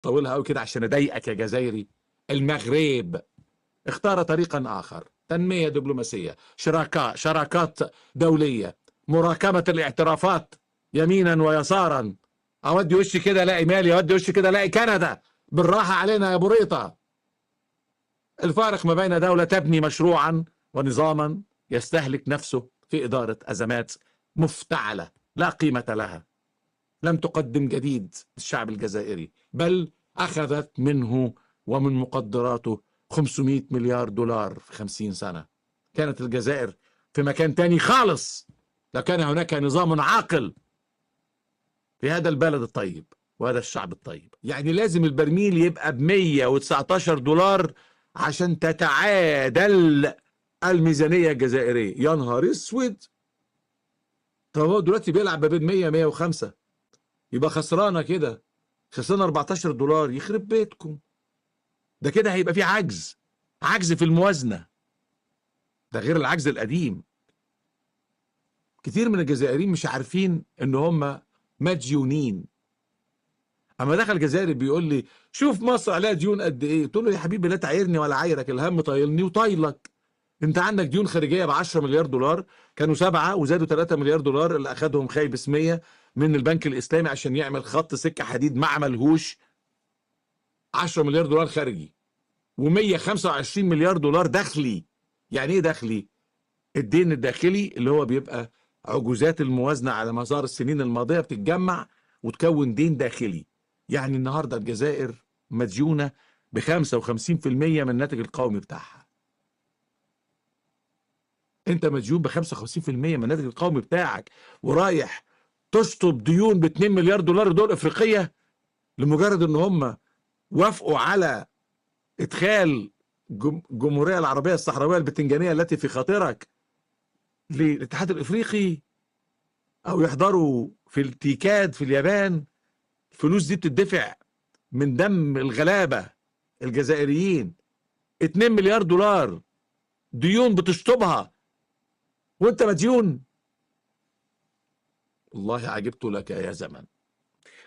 طولها قوي كده عشان اضايقك يا جزائري. المغرب اختار طريقا آخر، تنمية دبلوماسية، شراكات دولية، مراكمة الاعترافات يمينا ويسارا. أودي وشي كده الاقي مالي، أودي وشي كده الاقي كندا. بالراحة علينا يا بريطة. الفارق ما بين دولة تبني مشروعا ونظاما يستهلك نفسه في إدارة أزمات مفتعلة لا قيمة لها، لم تقدم جديد للشعب الجزائري، بل أخذت منه ومن مقدراته 500 مليار دولار في 50 سنة. كانت الجزائر في مكان تاني خالص لو كان هناك نظام عاقل في هذا البلد الطيب وهذا الشعب الطيب. يعني لازم البرميل يبقى ب119 دولار عشان تتعادل الميزانية الجزائرية. يا نهار اسود. طب هو دلوقتي بيلعب ما بين 100 105، يبقى خسرانة كده، خسرنا 14 دولار. يخرب بيتكم، ده كده هيبقى في عجز في الموازنة، ده غير العجز القديم. كتير من الجزائريين مش عارفين ان هم مديونين. اما دخل جزائري بيقول لي شوف مصر عليها ديون قد ايه، قلت له يا حبيبي لا تعيرني ولا عايرك، الهم طايلني وطايلك. انت عندك ديون خارجيه ب 10 مليار دولار، كانوا 7 وزادوا 3 مليار دولار اللي اخذهم خايب اسميه من البنك الاسلامي عشان يعمل خط سكه حديد ما عملهوش. 10 مليار دولار خارجي و125 مليار دولار داخلي. يعني ايه داخلي؟ الدين الداخلي اللي هو بيبقى عجوزات الموازنه على مدار السنين الماضيه بتتجمع وتكون دين داخلي. يعني النهارده الجزائر مديونه ب 55% من الناتج القومي بتاعها. انت مديون ب 55% من الناتج القومي بتاعك، ورايح تشطب ديون ب 2 مليار دولار دول افريقيه لمجرد ان هم وافقوا على ادخال الجمهوريه العربيه الصحراويه البتنجانيه التي في خاطرك للاتحاد الافريقي، او يحضروا في التيكاد في اليابان. الفلوس دي بتدفع من دم الغلابه الجزائريين. 2 مليار دولار ديون بتشطبها وانت مديون. والله عجبت لك يا زمن.